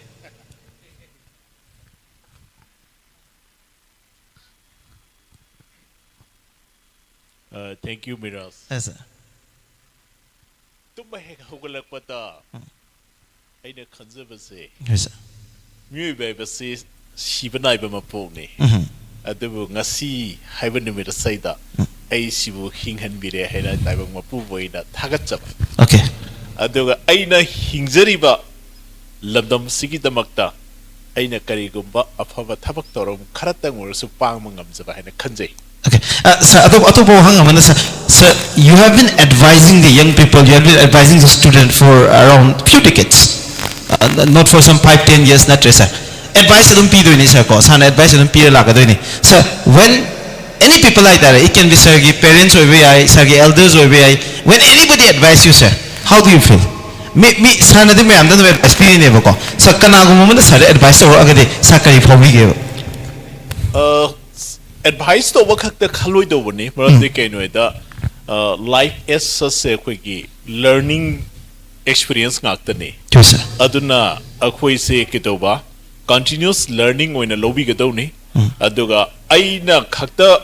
Thank you, Miras. Yes, sir. Tumba hek hogalakpata. Aina khanjabase. Yes, sir. Miyoi base sibanai ba mapokni. Adubu ngasi haiba numit saida. Ai sibu hinghanbire haina taibang mapu boina thagatchaba. Okay. Aduga aina hingjariba lamdam sigidamakta aina karigumba afaba thabak torom kharatang mursu pangma ngamjaba haina khanjai. Okay. Sir, sir, you have been advising the young people, you have been advising the student for around few decades. Not for some 5-10 years, not sir. Advice don't be doing sir, cause advice don't be like doing. Sir, when any people like that, it can be sir, parents or sir, elders or when anybody advise you, sir, how do you feel? Me, sir, nothing me, I'm not experience never go. Sir, can I go moment, sir, advice or agade, sir, can you probably give? Advice to wakakta khaloi do bani maramde kaino da life as se khoi learning experience ngakta ne Yes, sir. aduna akhoi se kitoba continuous learning oina lobi gado ne aduga aina khakta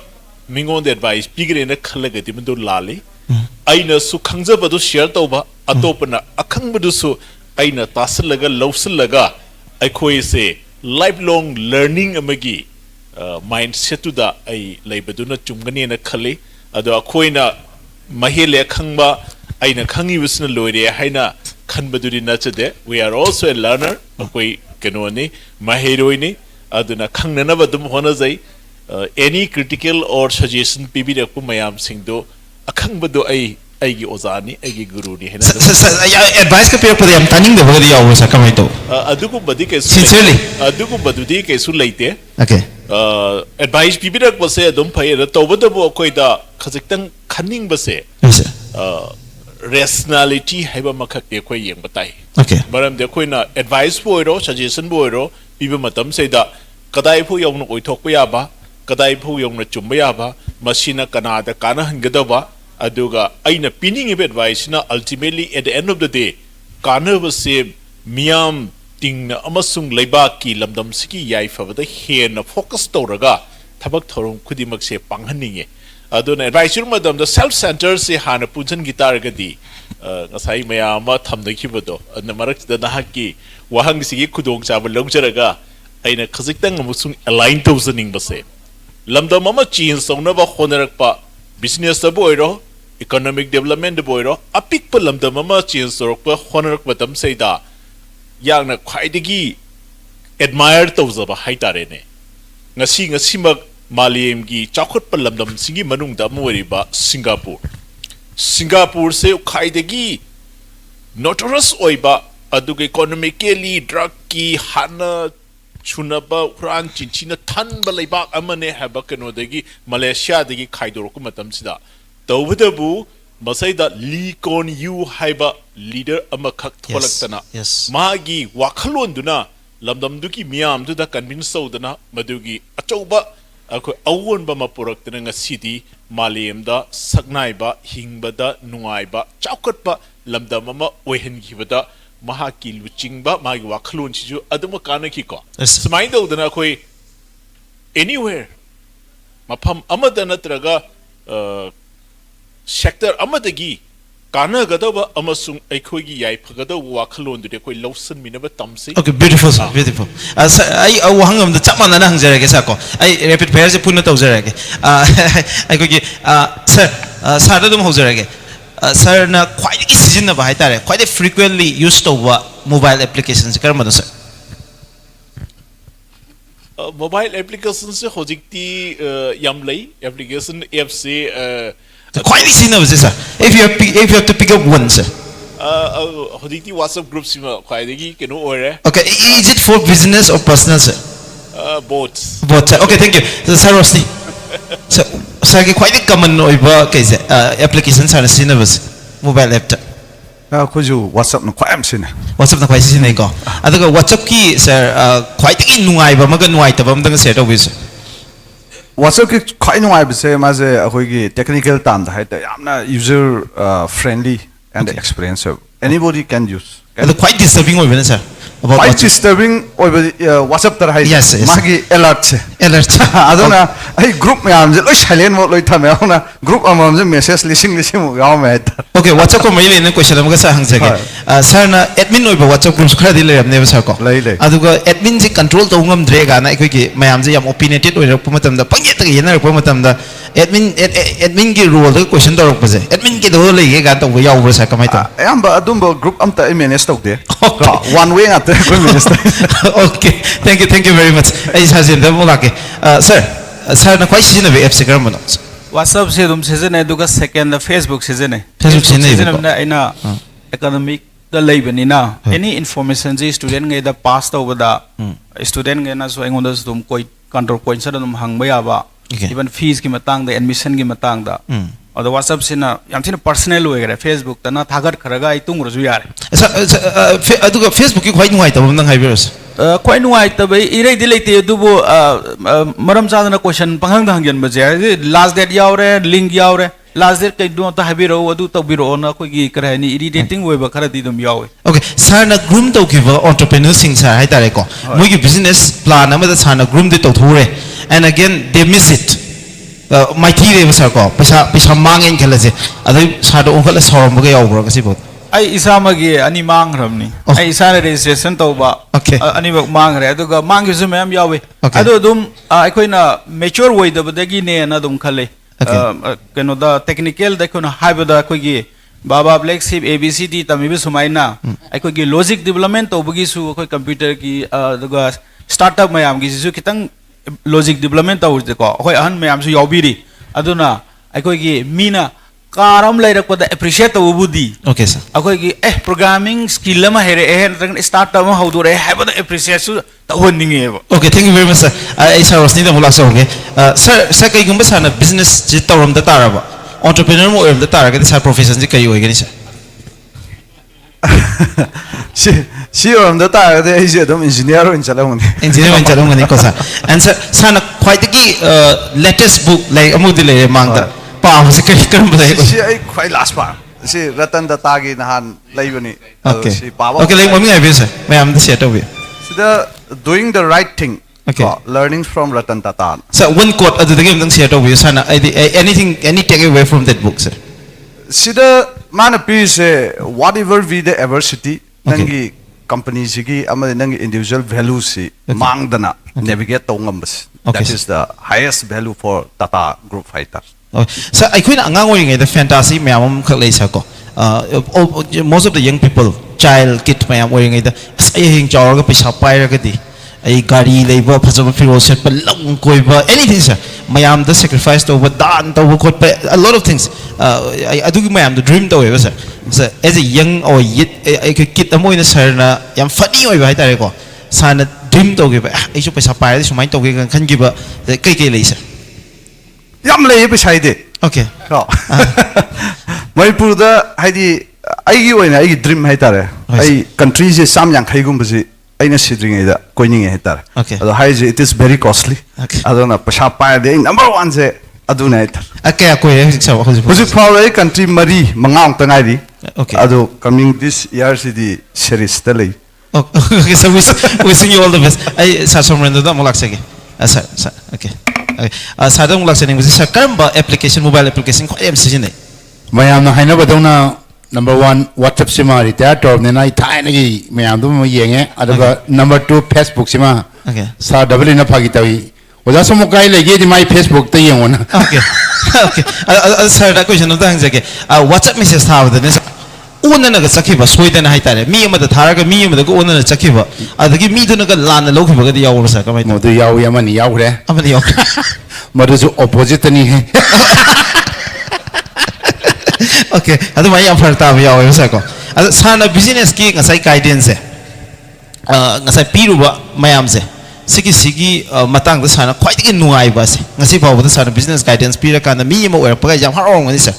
mingon de advice pigre na khalaga di mdu lali aina su khangjaba du share toba atopana akhangbu su aina tasalaga lawsalaga akhoi se lifelong learning amagi mindset to the I labaduna chumgani and a kali, ado akoina mahele kangba, aina kangi wisna loide, haina kanbaduri nachade. We are also a learner, akoi kanoni, maheroini, aduna kangnana badum honazai, any critical or suggestion pibi mayam singdo, a kangbado aigi ozani, aigi guru ni. Advice ka pair for them turning the body always a kamito. Aduku badike Sincerely. Aduku badudi ke sulate. Okay. Advice pibirak base adum phai ra tawbadabu akoida khajiktan khanning base Yes, sir. rationality haiba makhak te khoi yeng batai Okay. maram de khoina advice boiro suggestion boiro piba matam seida kadai phu yong oithok pa ya ba kadai phu yong chumba ya ba masina kanada kana hangada aduga aina pinning advice na ultimately at the end of the day kana base miam ting na amasung leiba ki lamdam siki yai fabada hen focus toraga thabak thorum khudimak se panghaninge aduna advisor madam the self center se hana pujan gitar gadi ngasai maya ma thamda khibado na marak da na ki wahang sigi khudong chaba longcharaga aina khajiktan amasung align tawzaning base lamdam ama change songna ba honarak pa business da boiro economic development da boiro apik pa lamdam ama change sorok pa honarak batam seida yang na khwaidagi admire tawzaba haitare ne ngasi mak malem gi chakhot palamdam singi manung da moriba singapore se khwaidagi notorious oiba aduga economically drug ki hana chunaba quran chinchina than balaiba amane haba kano dagi malaysia dagi khaidor ko matam sida tawbadabu masaida Lee Kuan Yew haiba leader ama khak tholaktana Yes. magi wakhalon duna lamdam duki miam du da convince duna madugi achauba akoi awon ba mapuraktana ngasidi malem da sagnai ba hingba da nungai ba chaukat ba lamdam ama ohen gibada mahaki luching ba magi wakhalon chiju aduma kana ki ko Yes. smai duna koi anywhere mapam amada natraga sector amadagi kana gadaba amasung aikhoigi yai phagadabu wakhalon du de koi lawsan minaba tamsi Okay, beautiful, sir. Beautiful. Sir, I wahangam the chapman na hangjarage sako. I rapid fire se punna tawjarage. I ko gi sir, sir dum hawjarage. Sir na quite season na ba haitare. Quite frequently used to mobile applications karma sir. mobile applications se hojikti yamlai application app se Quite seen of this, sir. If you have to pick up one, sir. hojikti whatsapp group sima khwaidagi keno ore Okay, is it for business or personal, sir? both Both, sir. Okay, thank you. Sir Rosty. Sir, quite common applications are seen of us. Mobile app. ꯑꯩꯈꯣꯏꯁꯨ ꯋꯥꯆꯞꯅ ꯈ꯭ꯋꯥꯏ ꯌꯥꯝ ꯁꯤꯖꯤꯟꯅꯩ WhatsApp na quite seen ko. Aduga WhatsApp ki sir quite nungaiba maga nuaitaba amdang share tawbi sir. ꯋꯥꯆꯞꯀꯤ ꯈ꯭ꯋꯥꯏ ꯅꯨꯡꯉꯥꯏꯕꯁꯦ ꯃꯥꯁꯦ ꯑꯩꯈꯣꯏꯒꯤ technical ꯇꯥꯝꯗ ꯍꯥꯏꯇꯥꯔꯦ ꯌꯥꯝꯅ user friendly N experience ꯑꯣꯏꯕ ꯑꯦꯅꯤꯕꯣꯗꯤ ꯀꯦꯟ use Adu quite disturbing oibana sir. ꯈ꯭ꯋꯥꯏ ꯗꯤꯁꯇꯔꯕꯤꯡ ꯑꯣꯏꯕꯗꯤ ꯋꯥꯆꯞꯇꯔ ꯍꯥꯏꯁꯦ Yes, yes. ꯃꯥꯒꯤ ꯑꯦꯂꯔꯠꯁꯦ alert ꯑꯗꯨꯅ ꯑꯩ ꯒ꯭ꯔꯨꯞ ꯃꯌꯥꯝꯁꯦ ꯂꯣꯏ ꯁꯥꯏꯂꯦꯟ ꯃꯣꯗ ꯂꯣꯏ ꯊꯝꯃꯦ ꯑꯗꯨꯅ ꯒ꯭ꯔꯨꯞ ꯑꯃꯃꯝꯁꯦ ꯃꯦꯁꯦꯖ ꯂꯤꯁꯤꯡꯃꯨꯛ ꯌꯥꯎꯔꯝꯃꯦ ꯍꯥꯏꯇꯥꯔꯦ Okay, WhatsApp ko mail in question amga sa hangjage. Sir na admin oiba WhatsApp groups khara di leram neba sir ko. Lei. Aduga admin ji control to ngamdre ga na ikoi ki mayam je yam opinionated oirak pa matam da pangye ta yenar pa matam da admin gi role da question dorok pa je. Admin ki do lei ga ta yaw bro sir kamai ta. ꯑꯌꯥꯝꯕ ꯑꯗꯨꯝꯕ group ꯑꯝꯇ ꯑꯩ manage ꯇꯧꯗꯦ one way ꯉꯥꯛꯇ ꯑꯩꯈꯣꯏ manage ꯇꯧꯏ Okay, thank you very much. Ai sa jin da mo lake. Sir na kwai sijina be app se karam no. WhatsApp se dum season hai duga second Facebook season hai Facebook na aina academic da leibani na any information ji student ngai da pass to da student ngai na so engon da dum koi control point sa dum hang ba ba even fees ki matang da admission ki matang da oda WhatsApp se na yam thina personal hoye gare Facebook ta na thagat kharaga ai tung ru yare aduga Facebook ki khwai nuai ta bam nang haibiros. Quite nuai ta bai irei di leite dubu maram chadana question panghang dang gen baje last date yaure link yaure last date kai do ta habiro adu to biro na koi gi kare ni irritating way ba khara di dum yawe. Okay, sir na groom to give entrepreneur sing sir hai tare ko moi gi business plan amada sir na groom de to thore and again they miss it. My theory was sir ko pisa mangin khalaje adai sir do onkhal sorom ba yaw bro kasi bot. Ai isa magi ani mang ramni ai isa registration tauba ani bak mang re aduga mang gi zum yam yawe adu dum aikoina mature way da badagi ne na dum khale keno da technical da kono haibada koi gi baba black sheep abcd tamibi sumaina aikoi gi logic development taubugi su koi computer ki aduga startup mayam gi su kitang logic development tau de ko koi ahan mayam su yawbiri aduna aikoi gi mina karam lairak pada appreciate to budi Okay sir. Akoi gi programming skill ma here start ma haudu re ha bada appreciate su ta honinge ba. Okay, thank you very much sir. Ai sir rosni da mulak okay. Sir kai gumba sana business ji tawram da taraba. Entrepreneur mo da taraga sir profession ji kai hoigani sir. ꯁꯤ ꯑꯣꯏꯔꯝꯗ ꯇꯥꯔꯒꯗꯤ ꯑꯩꯁꯦ ꯑꯗꯨꯝ engineer ꯑꯣꯏꯅ ꯆꯠꯂꯝꯒꯅꯤ Engineer wen chalongani ko sir. And sir sana khwaidagi latest book like amudi le mangda pa se kai karam ba ꯁꯤ ꯑꯩ ꯈ꯭ꯋꯥꯏ last ꯄꯥ ꯁꯤ ꯔꯇꯟ ꯗꯇꯥꯒꯤ ꯅꯍꯥꯟ ꯂꯩꯕꯅꯤ Okay. ꯁꯤ ꯄꯥꯕ Okay, like mami ai sir. Mayam da share to be. ꯁꯤꯗ doing the right thing Okay. learnings from Ratan Tata Sir, one quote adu da game dang share to be sana any take away from that book sir. sida mana piece whatever be the adversity nangi company sigi amade nangi individual value si mangdana navigate to ngambas that is the highest value for Tata group fighter. Sir, I quit angang oi the fantasy mayam khalai sa ko. Most of the young people child kid mayam oi ngai da ai hing chawr ga pisa pai ra ga di ai gari leiba phajaba firo set pa long koi ba anything sir mayam the sacrifice to ba dan to khot pa a lot of things I adu gi mayam the dream to oi sir. Sir, as a young or yet ai kid amoi na sir na yam funny oi ba hai tare ko sana dream to gi ba ai chu pisa pai su mai to gi kan gi ba kai kai lei sir. Yam lay beside it. Okay. Manipur da haidi aigi oina aigi dream hai tare ai country je sam yang khai gum basi aina sidring ai da koining ai tare ado hai je it is very costly adona pasha pa de number 1 je aduna ai tar Okay, ko ye sa hoji for ai country mari mangaung ta ngai ri ado coming this year city series ta lei Okay, so wishing you all the best. I sa somrendo da mulak sege. Sir, okay. Sa da mulak sene sir karamba application mobile application ko em sijine. mayam na haina badona number 1 WhatsApp sima retire to ne na thai na gi mayam dum yenge aduga number 2 Facebook sima Okay. sa double na phagi tawi oja somo kai lege di my Facebook te yengona. Okay. Okay. Sir da question da hangjage. WhatsApp message tha badane una na ga sakhiba soidana hai tare mi amada tharaga mi amada ko una na sakhiba adagi mi duna ga lana lokhiba ga yaw sa kamai mo du yaw yamani yaw re amani yaw madu ju opposite ni he. Okay, adu mai am farta ba yaw sa ko sana business ki ngasai guidance ngasai piruba mayam se sigi matang da sana khwaidagi nungai ba se ngasi bawo da sana business guidance pira kana mi ma wer pa jam harong ni sa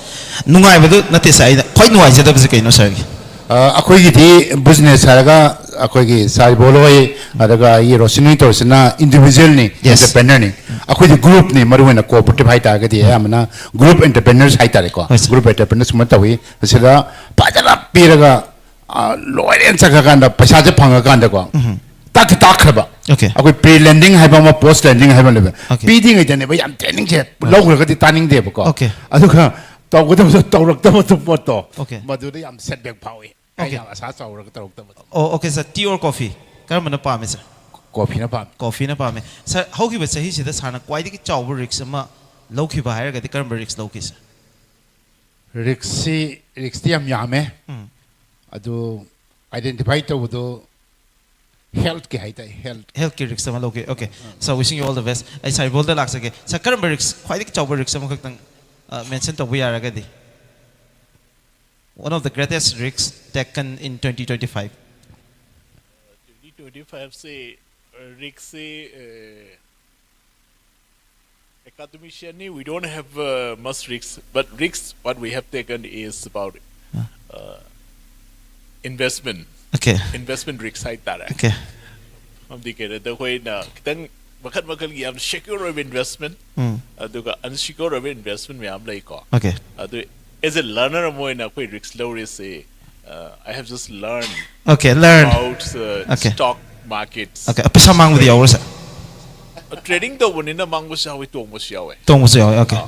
nungai ba du nate sa ida khwai nuai je da ba kai no sa gi akoi gi di business haraga akoi gi sai boloi adaga yi rosini to sina individual ni entrepreneur ni akoi di group ni marwena cooperative hai ta ga di amana group entrepreneurs hai ta ko group entrepreneurs ma tawi sila pajara piraga loiren sa ga kanda paisa je phanga kanda ko tak khaba Okay. ꯑꯩꯈꯣꯏ pre landing ꯍꯥꯏꯕ ꯑꯃ ꯄꯣꯁ landing ꯍꯥꯏꯕ ꯂꯩꯕ Okay. ꯄꯤꯗ꯭ꯔꯤꯉꯩꯗꯅꯦꯕ ꯌꯥꯝ ꯇ꯭ꯔꯦꯅꯤꯡꯁꯦ ꯂꯧꯈ꯭ꯔꯒꯗꯤ ꯇꯥꯅꯤꯡꯗꯦꯕꯀꯣ Okay. ꯑꯗꯨꯒ ꯇꯧꯒꯗꯕꯗꯣ ꯇꯧꯔꯛꯇꯕꯗꯣ ꯄꯣꯠꯇꯣ Okay. ꯃꯗꯨꯗ ꯌꯥꯝ ꯁꯦꯠꯕꯦꯛ ꯐꯥꯎꯏ ꯑꯩ Okay. ꯌꯥꯝ ꯑꯁꯥ ꯆꯥꯎꯔꯒ ꯇꯧꯔꯛꯇꯕꯗꯣ Oh, okay, sir. Tea or coffee? Karamana pame, sir. ꯀꯣꯐꯤꯅ ꯄꯥꯝꯃꯤ Coffee na pame. Sir, how give a sahi sida sana quite a chauber risk ama low kiba higher get the current risk low kiss. Sixty ꯌꯥꯝ ꯌꯥꯝꯃꯦ ꯑꯗꯨ identify ꯇꯧꯕꯗꯣ ꯍꯦꯜꯊꯀꯤ ꯍꯥꯏꯇꯥꯔꯦ Healthcare risk ama low. Okay. So wishing you all the best. I say bold the lax again. Sir, current risk quite a chauber risk ama mentioned to we are agadi. One of the greatest risks taken in 2025. 2025 से रिक्स से academician we don't have much risks, but risks what we have taken is about investment. Okay. Investment risks hay tara. Okay. हम दिखे रहते कोई ना कितन वक्त की हम secure of investment, अदुगा unsecure of investment में हम लाइक को. Okay. अदु as a learner मोय ना कोई risks low risk से I have just learned Okay, learn. about Okay. stock markets. Okay. Pisa mang with the hours. Trading to one in a mango shawi to almost yawe. Don't was okay.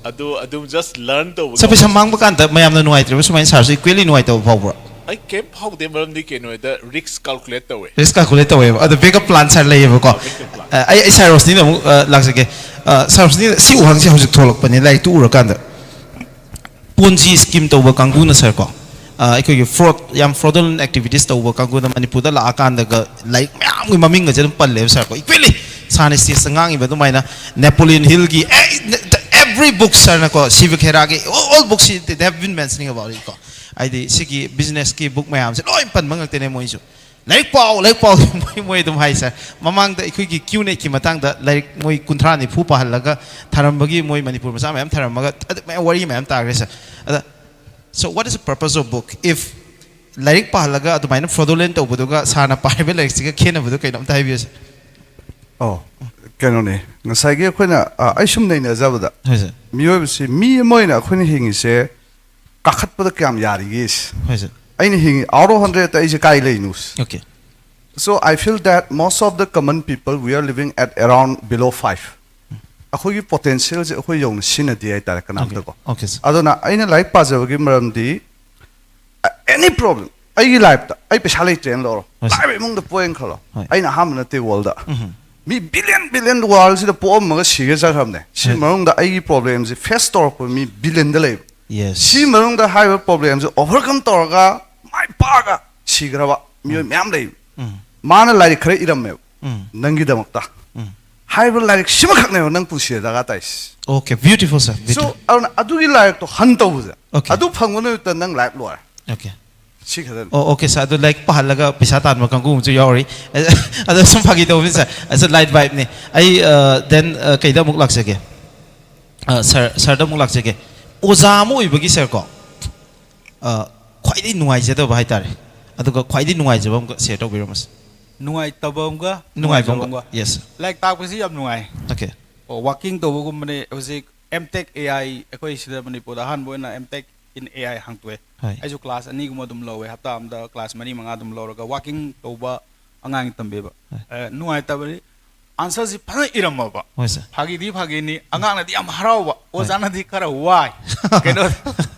Adu just learn to. So pisa mang bakanta mayam no white. So my sarsi quilly no white of power. I came how they were the risk calculator way. Risk calculator way. The bigger plans are lay ko. I saros ni no lagsake. Saros ni si uhang si hosik tholok pani like to urakanda. Ponzi scheme to work anguna sir ko. Iko fraud yam fraudulent activities to work anguna Manipur la akanda ga like maming ga jan palle sir ko. Equally sana si sangang iba to mayna Napoleon Hill ki every book sir na ko civic heragi all books they have been mentioning about it ko. I di siki business ki book mayam se loy pan mangal tene mo isu like pau moi dum hai sir mamang da ikui ki Q&A ki matang da like moi kunthra ni phu pa halaga tharam bagi moi Manipur masa mayam tharam maga worry mayam ta gre sir. So what is the purpose of book if like pa halaga adu mayna fraudulent obuduga sana parbe like sika khena budu kainam ta haibis. Oh, kenone ngasai ge khona ai sum nei na zabada Hai sir. miyob si mi moina khoni hingi se kakhat pada kyam yari gis Hai sir. aini hingi out of 100 ai se kai leinus. Okay. So I feel that most of the common people we are living at around below 5. Akhogi potential je akhoi yong sina di ai tar kanam ta ko. Okay sir. Adona aina like pa jawagi maram di any problem ai life ta ai pesa lai train lo Yes. life mong the point khalo Right. aina ham na te world da mi billion world si the po ma si ga sa kham ne si marong da ai problems ji face tor ko mi billion da lai Yes. si marong da high problems overcome tor ga mai pa ga si gra ba mi myam lai mana lai khare iram me nangi da makta high like sima khak ne nang pusi da ga tais. Okay, beautiful sir. Beautiful. So adu gi like to han to buza Okay. adu phangone ta nang life lo Okay. si khadan Oh, okay, sir. Like pahalaga pisa tan mo kang kung yori. Ada sum pagi to sir. As a light vibe ni. I then kaida muk lak sege. Sir da muk lak sege. Oza mo ibagi sir ko. Quite nuai jado bahai tare. Aduga quite nuai jabam ko share to biramas. Nungai tabam ga Nuai bam. Yes. like tak pasi yam nungai Okay. working to ko mane hosi MTech AI ekoi sida Manipur da han boina MTech in AI hangtwe Hai. aisu class ani guma dum lowe hapta am da class mani manga dum loraga working to ba angang tambe ba nungai tabari answer si phana irama ba Hoi sir. phagi ni angang na di am harau ba ozana di kara why keno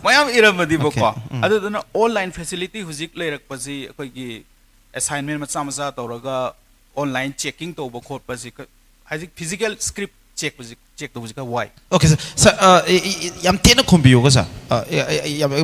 mayam irama di ba ko adu dana online facility huzik leirak pasi ekoi gi assignment macha macha toraga online checking to ba khot pasi hazik physical script check to bujika why Okay sir. Sir yam tena kombiyo ko sir.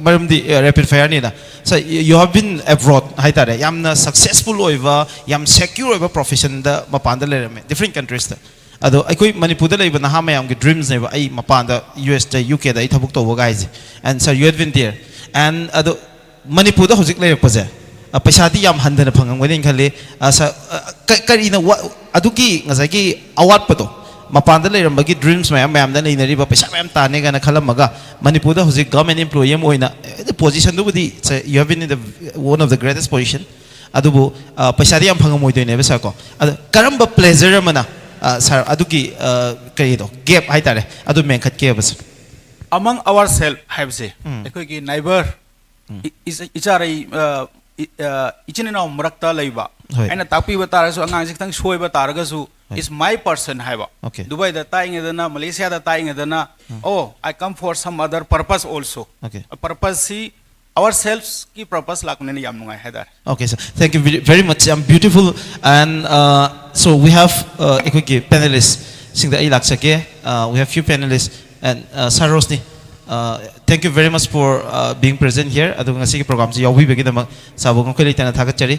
Maram di rapid fire ni na. Sir you have been abroad hai tare. Yam na successful oiva yam secure oiva profession da mapanda le me different countries da. Ado ai koi Manipur da leiba na ha mayam ge dreams ne ba ai mapanda US da UK da ai thabuk to guys. And sir you have been there. And ado Manipur da hojik leirak paje. Paisa di yam handana phangam ngani khale sa kari na aduki ngasai ki awat pato mapanda leirambagi dreams mayam da leinariba paisa mayam tane gana khalamaga Manipur da hojik government employee am oina the position do budi you have been in the one of the greatest position adubu paisa di yam phangam oidoi ne sa ko karamba pleasure mana sir aduki kari do gap hai tare adu men khat ke bas among ourselves have say ekoi ki neighbor is icharai ichine na murakta leiba Hoi. aina takpi ba tarasu angang si tang shoi ba taragasu is my person haiba Okay. Dubai da ta ingedana Malaysia da ta ingedana oh I come for some other purpose also Okay. a purpose si ourselves ki purpose lakne ni yam nungai haidar Okay, sir. Thank you very much. Beautiful. And so we have panelists. Sing the ilaksake. We have few panelists and Sir Rosni. Thank you very much for being present here. Adu ngasi program si yawi bagi dama sabo ngko litana thagat chari.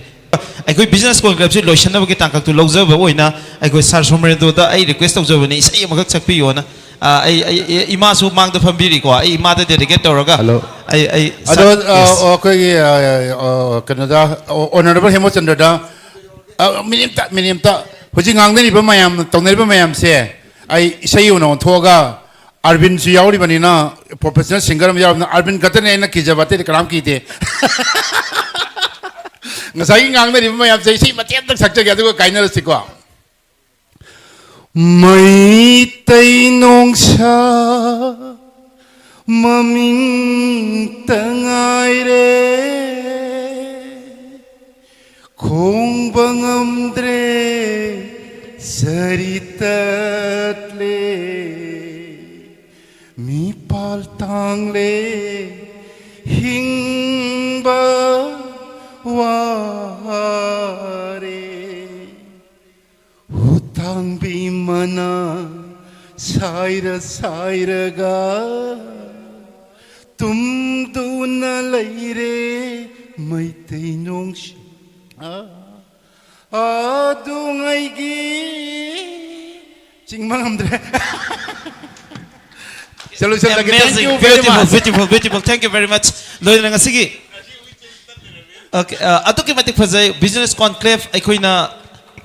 Ai business conclave si lotion na bagi tangkak tu logza ba oina. Ai Sir Somredo da ai request tau jawani sai magak sakpi yona. Ai ima su mang da phambiri ko ai ima da dedicate tawraga. Hello. Ai ado koi Canada honorable Hemochandra da minim ta hoji ngang ni ba mayam tongneri ba mayam se ai sayu no thoga Arvin su yauri bani na professional singer ma yaw na Arvin gatane na ki jabate kalam ki te ngasai ngang ni ba mayam se si matyan tak sakja ga du kaina si ko mai tai nong sa maming tangai re khong bangamdre saritatle mi pal tangle hingba ware hutang bimana saira ga tum tu na laire mai tei nong adungai gi ching mangamdre solution lagi thank you very much beautiful. Thank you very much. Loina ngasigi. Okay, atuki matik phajai business conclave aikoina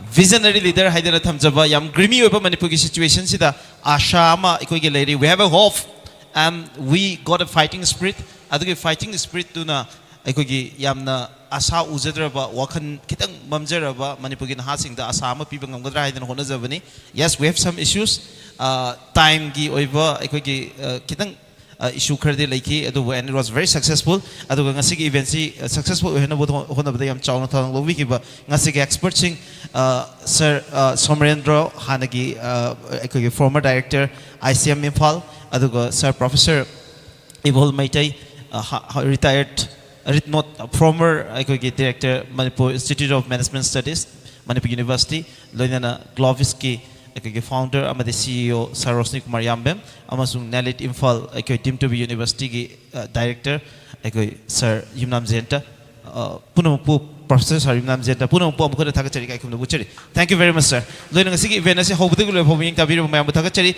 visionary leader haidana thamjaba yam grimy oba Manipur ki situation sida asha ama aikoigi leiri we have a hope and we got a fighting spirit adugi fighting spirit tuna aikoigi yamna asa ujadraba wakhan kitang mamjaraba Manipur ki naha singda asa ama piba ngamgadra haidana honajabani. Yes, we have some issues. Time gi oiba aikoigi kitang issue kherde laiki adu and it was very successful adu ngasi gi event si successful hena bod hona bada yam chawna thang lobi ki ba ngasi gi expert sing Sir Somrendra hanagi aikoigi former director ICM Imphal adu Sir Professor Ibol Maitai retired not former aikoigi director Manipur Institute of Management Studies Manipur University loinana Glovis ki aikoigi founder amade CEO Sir Rosni Kumar Yambem amasung Nalit Imphal aikoigi Team to be University ki director aikoigi Sir Yumnam Zenta punamu Professor Sir Yumnam Zenta punamu amukha thakachari kai khumna buchari. Thank you very much sir. Loina ngasi ki event ase hobudegu le phobing tabiru mayam thakachari.